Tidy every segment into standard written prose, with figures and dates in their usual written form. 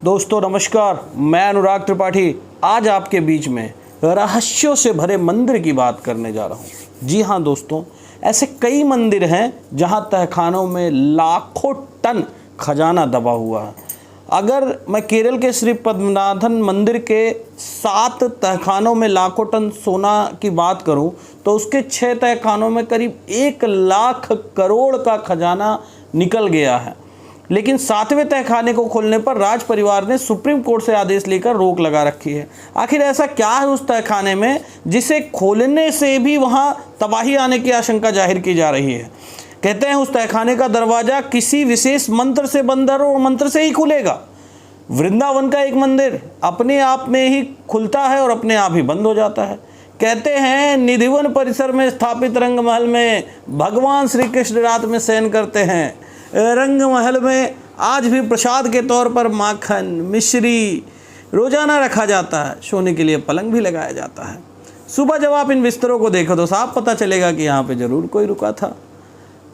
दोस्तों नमस्कार, मैं अनुराग त्रिपाठी आज आपके बीच में रहस्यों से भरे मंदिर की बात करने जा रहा हूँ। जी हाँ दोस्तों, ऐसे कई मंदिर हैं जहाँ तहखानों में लाखों टन खजाना दबा हुआ है। अगर मैं केरल के श्री पद्मनाभन मंदिर के 7 तहखानों में लाखों टन सोना की बात करूं तो उसके 6 तहखानों में करीब 1 लाख करोड़ का खजाना निकल गया है। लेकिन 7वें तहखाने को खोलने पर राज परिवार ने सुप्रीम कोर्ट से आदेश लेकर रोक लगा रखी है। आखिर ऐसा क्या है उस तहखाने में जिसे खोलने से भी वहां तबाही आने की आशंका जाहिर की जा रही है। कहते हैं उस तहखाने का दरवाजा किसी विशेष मंत्र से बंद है और मंत्र से ही खुलेगा। वृंदावन का एक मंदिर अपने आप में ही खुलता है और अपने आप ही बंद हो जाता है। कहते हैं निधिवन परिसर में स्थापित रंग महल में भगवान श्री कृष्ण रात में शयन करते हैं। रंग महल में आज भी प्रसाद के तौर पर माखन मिश्री रोजाना रखा जाता है। सोने के लिए पलंग भी लगाया जाता है। सुबह जब आप इन बिस्तरों को देखो तो साफ पता चलेगा कि यहाँ पे जरूर कोई रुका था।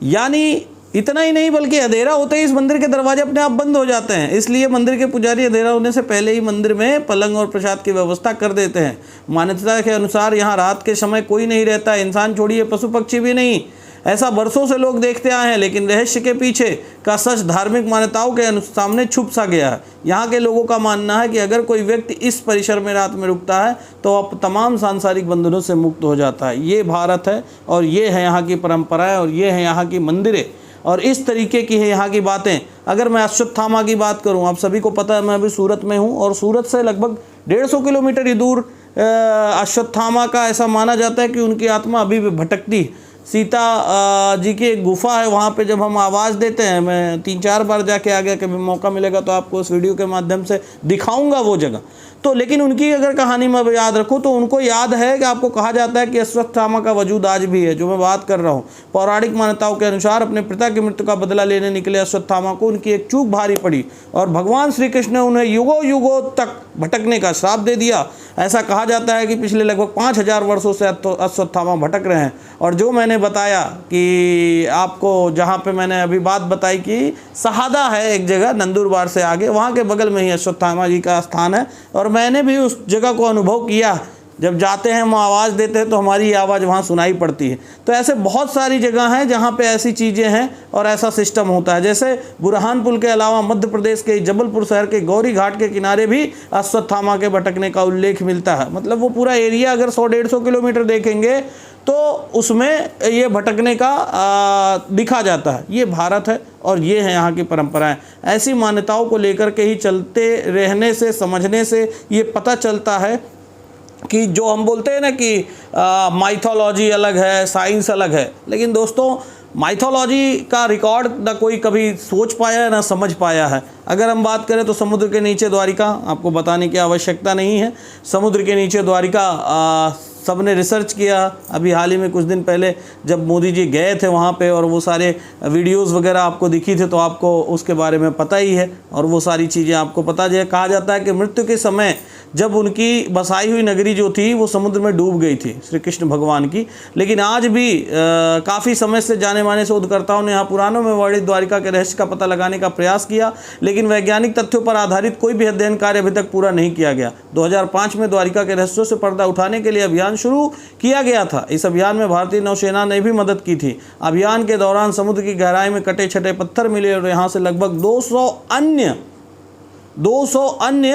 यानी इतना ही नहीं बल्कि अंधेरा होते ही इस मंदिर के दरवाजे अपने आप बंद हो जाते हैं। इसलिए मंदिर के पुजारी अंधेरा होने से पहले ही मंदिर में पलंग और प्रसाद की व्यवस्था कर देते हैं। मान्यता के अनुसार यहाँ रात के समय कोई नहीं रहता, इंसान छोड़िए पशु पक्षी भी नहीं। ऐसा बरसों से लोग देखते आए हैं, लेकिन रहस्य के पीछे का सच धार्मिक मान्यताओं के सामने छुप सा गया है। यहाँ के लोगों का मानना है कि अगर कोई व्यक्ति इस परिसर में रात में रुकता है तो अब तमाम सांसारिक बंधनों से मुक्त हो जाता है। ये भारत है और ये है यहाँ की परंपराएं और ये है यहाँ की मंदिरें और इस तरीके की है यहाँ की बातें। अगर मैं अश्वत्थामा की बात करूँ, आप सभी को पता है मैं अभी सूरत में हूँ और सूरत से लगभग 150 किलोमीटर ही दूर अश्वत्थामा का ऐसा माना जाता है कि उनकी आत्मा अभी भी भटकती है। सीता जी की एक गुफा है, वहाँ पे जब हम आवाज़ देते हैं, मैं 3-4 बार जाके आ गया, कभी मौका मिलेगा तो आपको उस वीडियो के माध्यम से दिखाऊंगा वो जगह। तो लेकिन उनकी अगर कहानी मैं याद रखूँ तो उनको याद है कि आपको कहा जाता है कि अश्वत्थामा का वजूद आज भी है। जो मैं बात कर रहा हूँ, पौराणिक मान्यताओं के अनुसार अपने पिता की मृत्यु का बदला लेने निकले अश्वत्थामा को उनकी एक चूक भारी पड़ी और भगवान श्री कृष्ण ने उन्हें युगों युगों तक भटकने का श्राप दे दिया। ऐसा कहा जाता है कि पिछले लगभग 5000 वर्षों से अश्वत्थामा भटक रहे हैं। और जो मैंने बताया कि आपको, जहाँ पे मैंने अभी बात बताई कि सहादा है एक जगह नंदुरबार से आगे, वहाँ के बगल में ही अश्वत्थामा जी का स्थान है और मैंने भी उस जगह को अनुभव किया। जब जाते हैं हम आवाज़ देते हैं तो हमारी आवाज़ वहाँ सुनाई पड़ती है। तो ऐसे बहुत सारी जगह हैं जहाँ पे ऐसी चीज़ें हैं और ऐसा सिस्टम होता है। जैसे बुरहानपुर के अलावा मध्य प्रदेश के जबलपुर शहर के गौरी घाट के किनारे भी अश्वत्थामा के भटकने का उल्लेख मिलता है। मतलब वो पूरा एरिया अगर 100-150 किलोमीटर देखेंगे तो उसमें ये भटकने का दिखा जाता है। ये भारत है और ये है यहाँ की परंपराएं। ऐसी मान्यताओं को लेकर के ही चलते रहने से, समझने से ये पता चलता है कि जो हम बोलते हैं ना कि माइथोलॉजी अलग है, साइंस अलग है, लेकिन दोस्तों माइथोलॉजी का रिकॉर्ड ना कोई कभी सोच पाया है ना समझ पाया है। अगर हम बात करें तो समुद्र के नीचे द्वारिका, आपको बताने की आवश्यकता नहीं है। समुद्र के नीचे द्वारिका सबने रिसर्च किया। अभी हाल ही में कुछ दिन पहले जब मोदी जी गए थे वहाँ पे और वो सारे वीडियोस वगैरह आपको दिखी थे तो आपको उसके बारे में पता ही है और वो सारी चीज़ें आपको पता है। कहा जाता है कि मृत्यु के समय जब उनकी बसाई हुई नगरी जो थी वो समुद्र में डूब गई थी श्री कृष्ण भगवान की। लेकिन आज भी काफ़ी समय से जाने माने शोधकर्ताओं ने यहाँ पुराणों में वर्णित द्वारिका के रहस्य का पता लगाने का प्रयास किया, लेकिन वैज्ञानिक तथ्यों पर आधारित कोई भी अध्ययन कार्य अभी तक पूरा नहीं किया गया। 2005 में द्वारिका के रहस्यों से पर्दा उठाने के लिए अभियान शुरू किया गया था। इस अभियान में भारतीय नौसेना ने भी मदद की थी। अभियान के दौरान समुद्र की गहराई में कटे छटे पत्थर मिले और यहाँ से लगभग 200 अन्य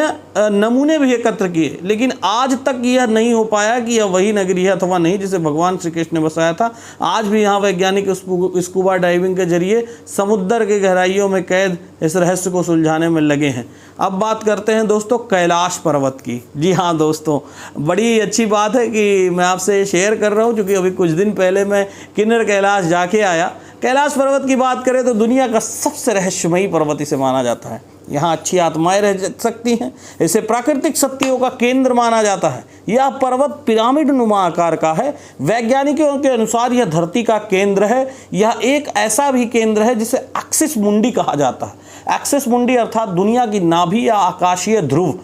नमूने भी एकत्र किए, लेकिन आज तक यह नहीं हो पाया कि यह वही नगरी है अथवा नहीं जिसे भगवान श्री कृष्ण ने बसाया था। आज भी यहाँ वैज्ञानिक स्कूबा डाइविंग के जरिए समुद्र के गहराइयों में कैद इस रहस्य को सुलझाने में लगे हैं। अब बात करते हैं दोस्तों कैलाश पर्वत की। जी हाँ दोस्तों, बड़ी अच्छी बात है कि मैं आपसे शेयर कर रहा हूँ, क्योंकि अभी कुछ दिन पहले मैं किन्नर कैलाश जाके आया। कैलाश पर्वत की बात करें तो दुनिया का सबसे रहस्यमयी पर्वत इसे माना जाता है। यहाँ अच्छी आत्माएं रह सकती हैं। इसे प्राकृतिक शक्तियों का केंद्र माना जाता है। यह पर्वत पिरामिड नुमा आकार का है। वैज्ञानिकों के अनुसार यह धरती का केंद्र है। यह एक ऐसा भी केंद्र है जिसे एक्सिस मुंडी कहा जाता है। एक्सिस मुंडी अर्थात दुनिया की नाभि या आकाशीय ध्रुव।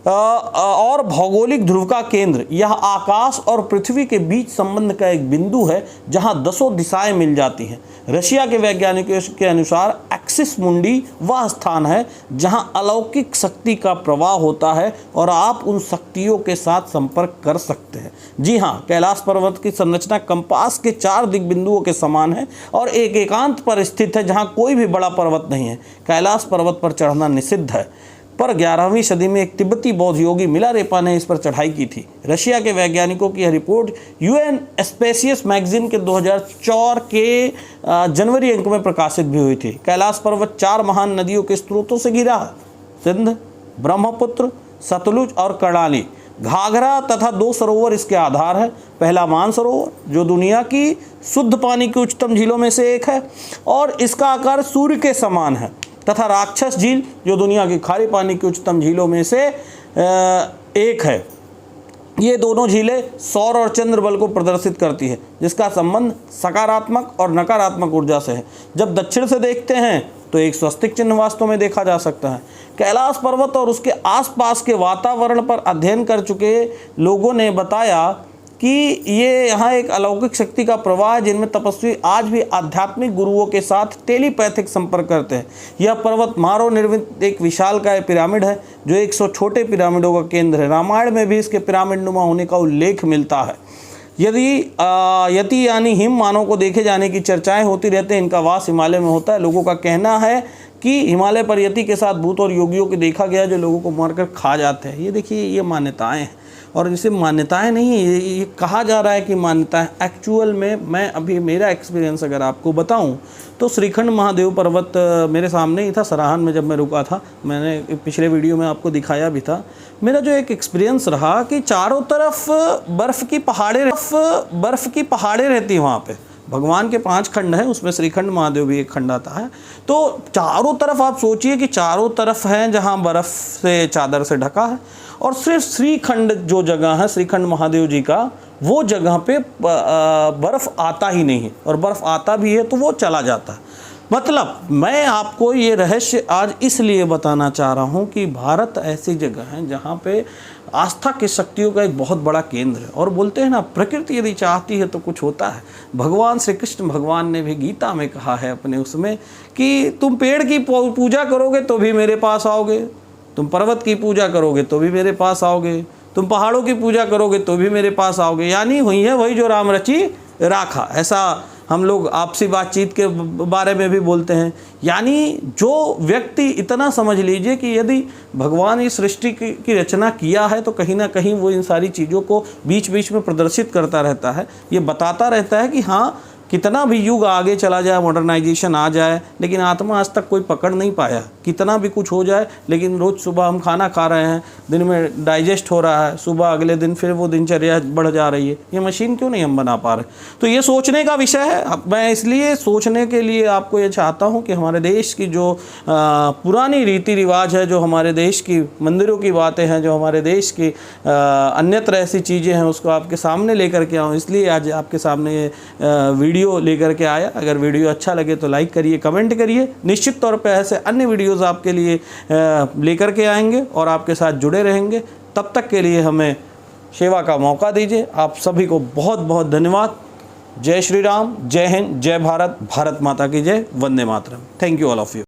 और भौगोलिक ध्रुव का केंद्र। यह आकाश और पृथ्वी के बीच संबंध का एक बिंदु है जहां दसों दिशाएं मिल जाती हैं। रशिया के वैज्ञानिकों के अनुसार एक्सिस मुंडी वह स्थान है जहां अलौकिक शक्ति का प्रवाह होता है और आप उन शक्तियों के साथ संपर्क कर सकते हैं। जी हाँ, कैलाश पर्वत की संरचना कंपास के 4 दिग्बिंदुओं के समान है और एक एकांत पर स्थित है जहां कोई भी बड़ा पर्वत नहीं है। कैलाश पर्वत पर चढ़ना निषिद्ध है, पर 11वीं सदी में एक तिब्बती बौद्ध योगी मिलारेपा ने इस पर चढ़ाई की थी। रशिया के वैज्ञानिकों की यह रिपोर्ट यूएन स्पेसियस मैगजीन के 2004 के जनवरी अंक में प्रकाशित भी हुई थी। कैलाश पर्वत 4 महान नदियों के स्रोतों से घिरा है, सिंध, ब्रह्मपुत्र, सतलुज और कर्णाली। घाघरा तथा 2 सरोवर इसके आधार है। पहला मानसरोवर जो दुनिया की शुद्ध पानी की उच्चतम झीलों में से एक है और इसका आकार सूर्य के समान है, तथा राक्षस झील जो दुनिया की खारे पानी की उच्चतम झीलों में से एक है। ये दोनों झीलें सौर और चंद्र बल को प्रदर्शित करती है, जिसका संबंध सकारात्मक और नकारात्मक ऊर्जा से है। जब दक्षिण से देखते हैं तो एक स्वस्तिक चिन्ह वास्तव में देखा जा सकता है। कैलाश पर्वत और उसके आसपास के वातावरण पर अध्ययन कर चुके लोगों ने बताया कि ये यहाँ एक अलौकिक शक्ति का प्रवाह है, जिनमें तपस्वी आज भी आध्यात्मिक गुरुओं के साथ टेलीपैथिक संपर्क करते हैं। यह पर्वत मानव निर्मित एक विशालकाय पिरामिड है जो 100 छोटे पिरामिडों का केंद्र है। रामायण में भी इसके पिरामिड नुमा होने का उल्लेख मिलता है। यति यानी हिम मानव को देखे जाने की चर्चाएं होती रहती हैं। इनका वास हिमालय में होता है। लोगों का कहना है कि हिमालय पर यति के साथ भूत और योगियों को देखा गया जो लोगों को मारकर खा जाते हैं। ये देखिए, ये मान्यताएं हैं और जैसे मान्यताएं नहीं है, ये कहा जा रहा है कि मान्यताएं। एक्चुअल में मैं अभी मेरा एक्सपीरियंस अगर आपको बताऊं तो श्रीखंड महादेव पर्वत मेरे सामने ही था। सराहन में जब मैं रुका था, मैंने पिछले वीडियो में आपको दिखाया भी था। मेरा जो एक एक्सपीरियंस रहा कि चारों तरफ बर्फ़ की पहाड़ें रहती हैं। वहाँ पे भगवान के 5 खंड हैं, उसमें श्रीखंड महादेव भी एक खंड आता है। तो चारों तरफ आप सोचिए कि चारों तरफ हैं जहाँ बर्फ़ से चादर से ढका है और सिर्फ श्रीखंड जो जगह है श्रीखंड महादेव जी का, वो जगह पे बर्फ़ आता ही नहीं है और बर्फ़ आता भी है तो वो चला जाता है। मतलब मैं आपको ये रहस्य आज इसलिए बताना चाह रहा हूँ कि भारत ऐसी जगह है जहाँ पे आस्था की शक्तियों का एक बहुत बड़ा केंद्र है। और बोलते हैं ना, प्रकृति यदि चाहती है तो कुछ होता है। भगवान श्री कृष्ण भगवान ने भी गीता में कहा है अपने उसमें कि तुम पेड़ की पूजा करोगे तो भी मेरे पास आओगे, तुम पर्वत की पूजा करोगे तो भी मेरे पास आओगे, तुम पहाड़ों की पूजा करोगे तो भी मेरे पास आओगे। यानी हुई है वही जो राम रची राखा। ऐसा हम लोग आपसी बातचीत के बारे में भी बोलते हैं। यानी जो व्यक्ति इतना समझ लीजिए कि यदि भगवान इस सृष्टि की रचना किया है तो कहीं ना कहीं वो इन सारी चीज़ों को बीच बीच में प्रदर्शित करता रहता है। ये बताता रहता है कि हाँ, कितना भी युग आगे चला जाए, मॉडर्नाइजेशन आ जाए, लेकिन आत्मा आज तक कोई पकड़ नहीं पाया। कितना भी कुछ हो जाए, लेकिन रोज़ सुबह हम खाना खा रहे हैं, दिन में डाइजेस्ट हो रहा है, सुबह अगले दिन फिर वो दिनचर्या बढ़ जा रही है। ये मशीन क्यों नहीं हम बना पा रहे? तो ये सोचने का विषय है। मैं इसलिए सोचने के लिए आपको ये चाहता हूँ कि हमारे देश की जो पुरानी रीति रिवाज है, जो हमारे देश की मंदिरों की बातें हैं, जो हमारे देश की अन्यत्र ऐसी चीज़ें हैं, उसको आपके सामने लेकर के आऊँ। इसलिए आज आपके सामने वीडियो लेकर के आया। अगर वीडियो अच्छा लगे तो लाइक करिए, कमेंट करिए। निश्चित तौर पे ऐसे अन्य वीडियोस आपके लिए लेकर के आएंगे और आपके साथ जुड़े रहेंगे। तब तक के लिए हमें सेवा का मौका दीजिए। आप सभी को बहुत बहुत धन्यवाद। जय श्री राम, जय हिंद, जय भारत, भारत माता की जय, वंदे मातरम। Thank you all of you.